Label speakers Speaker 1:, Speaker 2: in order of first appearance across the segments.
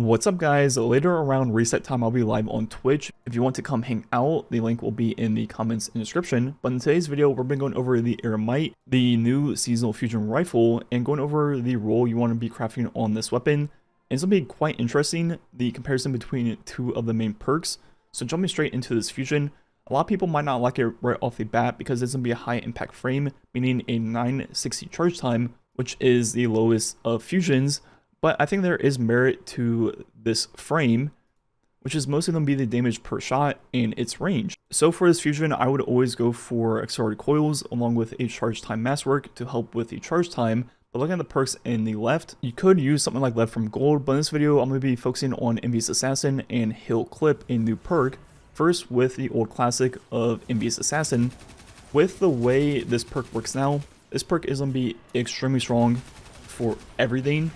Speaker 1: What's up guys, later around reset time I'll be live on Twitch. If you want to come hang out, the link will be in the comments and description. But in today's video, we're been going over the Eremite, the new seasonal fusion rifle, and going over the role you want to be crafting on this weapon. And it's going to be quite interesting, the comparison between two of the main perks. So jumping straight into this fusion, a lot of people might not like it right off the bat because it's going to be a high impact frame, meaning a 960 charge time, which is the lowest of fusions. But I think there is merit to this frame, which is mostly going to be the damage per shot and its range. So for this fusion, I would always go for accelerated coils along with a charge time masswork to help with the charge time. But looking at the perks in the left, you could use something like Lead from Gold, but in this video, I'm going to be focusing on Envious Assassin and Hill Clip, a new perk. First with the old classic of Envious Assassin. With the way this perk works now, this perk is going to be extremely strong for everything.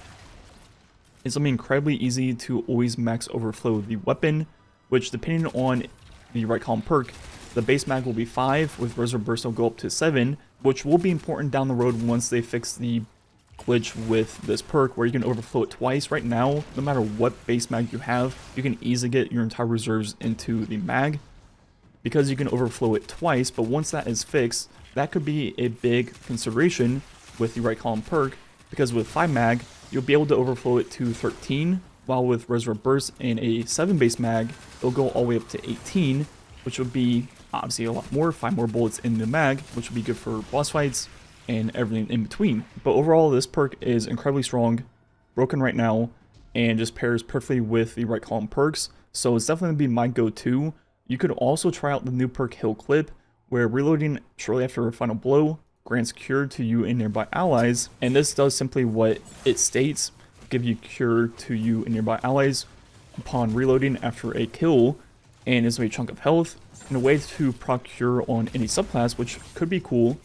Speaker 1: It's going to be incredibly easy to always max overflow the weapon, which depending on the right column perk, the base mag will be 5, with Reserve Burst will go up to 7, which will be important down the road once they fix the glitch with this perk where you can overflow it twice. Right now, no matter what base mag you have, you can easily get your entire reserves into the mag because you can overflow it twice, but once that is fixed, that could be a big consideration with the right column perk, because with 5 mag, you'll be able to overflow it to 13, while with Reservoir Burst and a 7 base mag, it'll go all the way up to 18, which would be obviously a lot more, 5 more bullets in the mag, which would be good for boss fights and everything in between. But overall, this perk is incredibly strong, broken right now, and just pairs perfectly with the right column perks, so it's definitely going to be my go-to. You could also try out the new perk Hill Clip, where reloading shortly after a final blow grants cure to you and nearby allies, and this does simply what it states: give you cure to you and nearby allies upon reloading after a kill, and is a chunk of health and a way to procure on any subclass, which could be cool.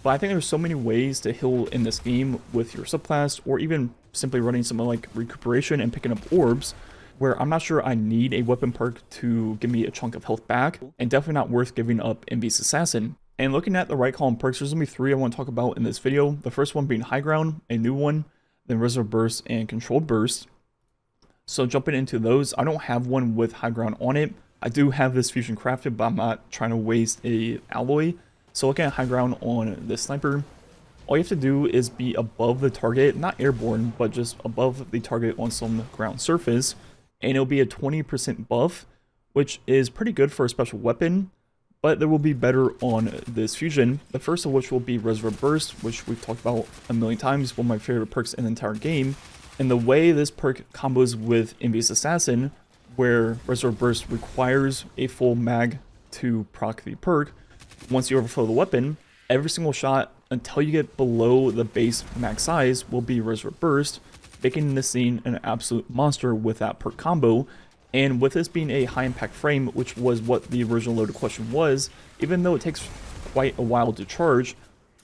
Speaker 1: But I think there's so many ways to heal in this game with your subclass, or even simply running something like recuperation and picking up orbs, where I'm not sure I need a weapon perk to give me a chunk of health back, and definitely not worth giving up Envious Assassin. And looking at the right column perks, there's going to be 3 I want to talk about in this video. The first one being High Ground, a new one, then Reserve Burst and Controlled Burst. So jumping into those, I don't have one with High Ground on it. I do have this fusion crafted, but I'm not trying to waste a alloy. So looking at High Ground on this sniper, all you have to do is be above the target, not airborne, but just above the target on some ground surface, and it'll be a 20% buff, which is pretty good for a special weapon. But there will be better on this fusion, the first of which will be Reservoir Burst, which we've talked about a million times, one of my favorite perks in the entire game. And the way this perk combos with Envious Assassin, where Reservoir Burst requires a full mag to proc the perk, once you overflow the weapon, every single shot until you get below the base mag size will be Reservoir Burst, making this scene an absolute monster with that perk combo. And with this being a high impact frame, which was what the original loaded question was, even though it takes quite a while to charge,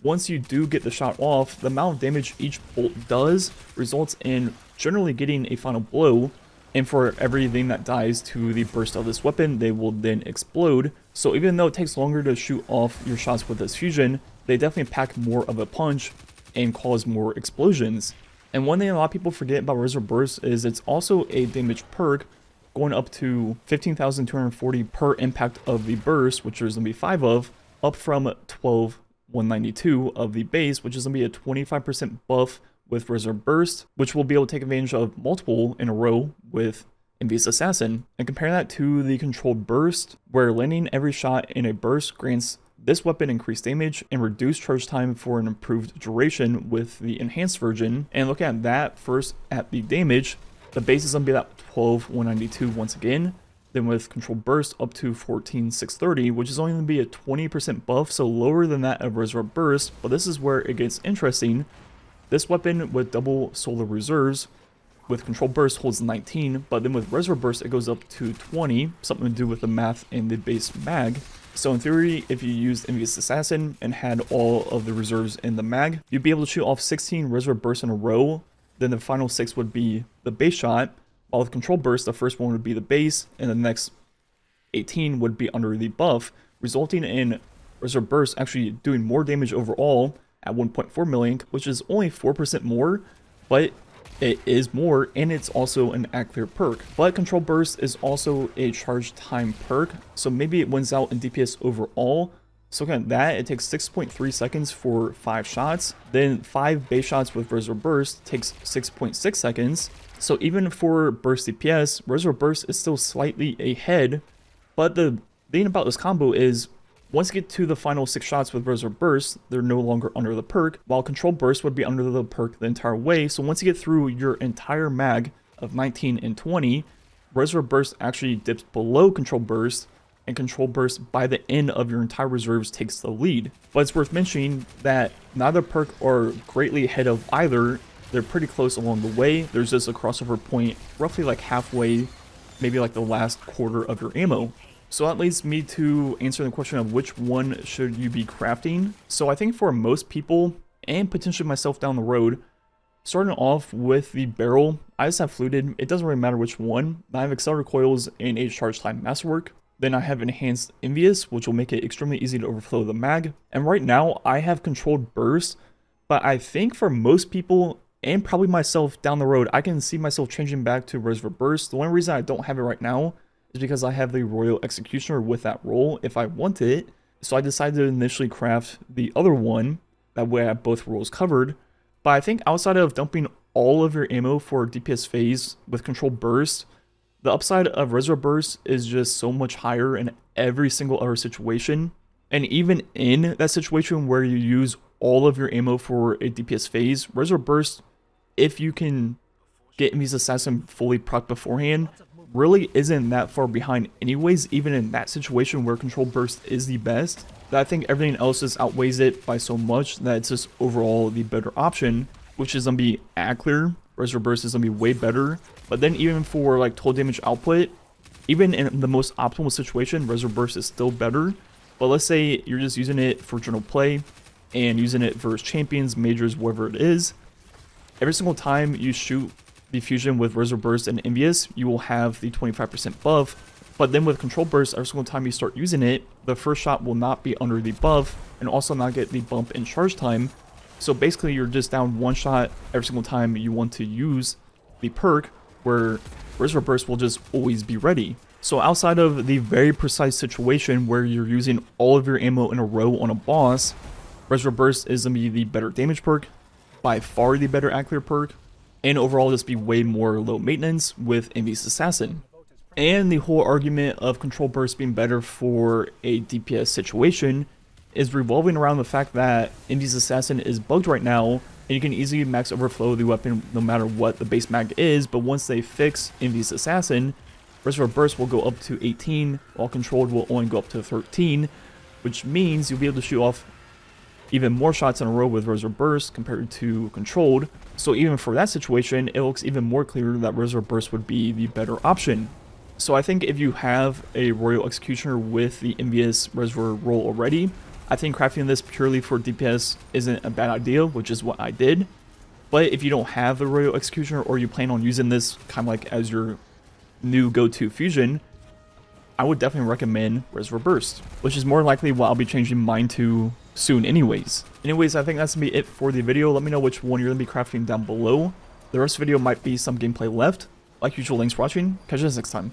Speaker 1: once you do get the shot off, the amount of damage each bolt does results in generally getting a final blow, and for everything that dies to the burst of this weapon, they will then explode. So even though it takes longer to shoot off your shots with this fusion, they definitely pack more of a punch and cause more explosions. And one thing a lot of people forget about Reserve Burst is it's also a damage perk, going up to 15,240 per impact of the burst, which there's going to be 5 of, up from 12,192 of the base, which is going to be a 25% buff with Reserve Burst, which will be able to take advantage of multiple in a row with Envious Assassin. And comparing that to the Controlled Burst, where landing every shot in a burst grants this weapon increased damage and reduced charge time for an improved duration with the enhanced version. And looking at that first at the damage, the base is going to be that 12,192 once again, then with Controlled Burst up to 14,630, which is only going to be a 20% buff, so lower than that of Reservoir Burst. But this is where it gets interesting. This weapon with double solar reserves, with Controlled Burst holds 19, but then with Reservoir Burst it goes up to 20, something to do with the math in the base mag. So in theory, if you used Envious Assassin and had all of the reserves in the mag, you'd be able to shoot off 16 Reservoir Bursts in a row. Then the final 6 would be the base shot, while with Control Burst, the first one would be the base, and the next 18 would be under the buff, resulting in Reserve Burst actually doing more damage overall at 1.4 million, which is only 4% more, but It is more, and it's also an Aclear perk. But Control Burst is also a charge time perk, so maybe it wins out in DPS overall. So looking at that, it takes 6.3 seconds for 5 shots. Then 5 base shots with Reservoir Burst takes 6.6 seconds. So even for burst DPS, Reservoir Burst is still slightly ahead. But the thing about this combo is, once you get to the final 6 shots with Reservoir Burst, they're no longer under the perk, while Control Burst would be under the perk the entire way. So once you get through your entire mag of 19 and 20, Reservoir Burst actually dips below Control Burst, and Control Burst by the end of your entire reserves takes the lead. But it's worth mentioning that neither perk are greatly ahead of either. They're pretty close along the way. There's just a crossover point roughly like halfway, maybe like the last quarter of your ammo. So that leads me to answering the question of which one should you be crafting. So I think for most people, and potentially myself down the road, starting off with the barrel, I just have fluted. It doesn't really matter which one. I have accelerator coils and a charge time masterwork. Then I have enhanced envious, which will make it extremely easy to overflow the mag. And right now I have controlled burst, but I think for most people, and probably myself down the road, I can see myself changing back to Reservoir Burst. The only reason I don't have it right now is because I have the Royal Executioner with that role if I want it. So I decided to initially craft the other one, that way I have both roles covered. But I think outside of dumping all of your ammo for DPS phase with Control Burst, the upside of Reservoir Burst is just so much higher in every single other situation. And even in that situation where you use all of your ammo for a DPS phase, Reservoir Burst, if you can get Envy's Assassin fully proc beforehand, really isn't that far behind anyways, even in that situation where Control Burst is the best. That I think everything else just outweighs it by so much that it's just overall the better option, which is going to be Aclear. Reservoir Burst is going to be way better. But then even for like total damage output, even in the most optimal situation, Reservoir Burst is still better. But let's say you're just using it for general play and using it versus champions, majors, whatever it is. Every single time you shoot the fusion with Reservoir Burst and Envious, you will have the 25% buff. But then with Control Burst, every single time you start using it, the first shot will not be under the buff and also not get the bump in charge time. So basically you're just down one shot every single time you want to use the perk, where Reservoir Burst will just always be ready. So outside of the very precise situation where you're using all of your ammo in a row on a boss, Reservoir Burst is going to be the better damage perk, by far the better Aclear perk, and overall just be way more low maintenance with Envy's Assassin. And the whole argument of Control Burst being better for a DPS situation is revolving around the fact that Envy's Assassin is bugged right now, and you can easily max overflow the weapon no matter what the base mag is, but once they fix Envy's Assassin, Reservoir Burst will go up to 18, while Controlled will only go up to 13, which means you'll be able to shoot off even more shots in a row with Reservoir Burst compared to Controlled. So even for that situation, it looks even more clear that Reservoir Burst would be the better option. So I think if you have a Royal Executioner with the Envious Reservoir role already, I think crafting this purely for DPS isn't a bad idea, which is what I did. But if you don't have the Royal Executioner, or you plan on using this kind of like as your new go-to fusion, I would definitely recommend Reservoir Burst, which is more likely what I'll be changing mine to soon anyways. I think that's going to be it for the video. Let me know which one you're going to be crafting down below. The rest of the video might be some gameplay left. Like usual, thanks for watching. Catch you guys next time.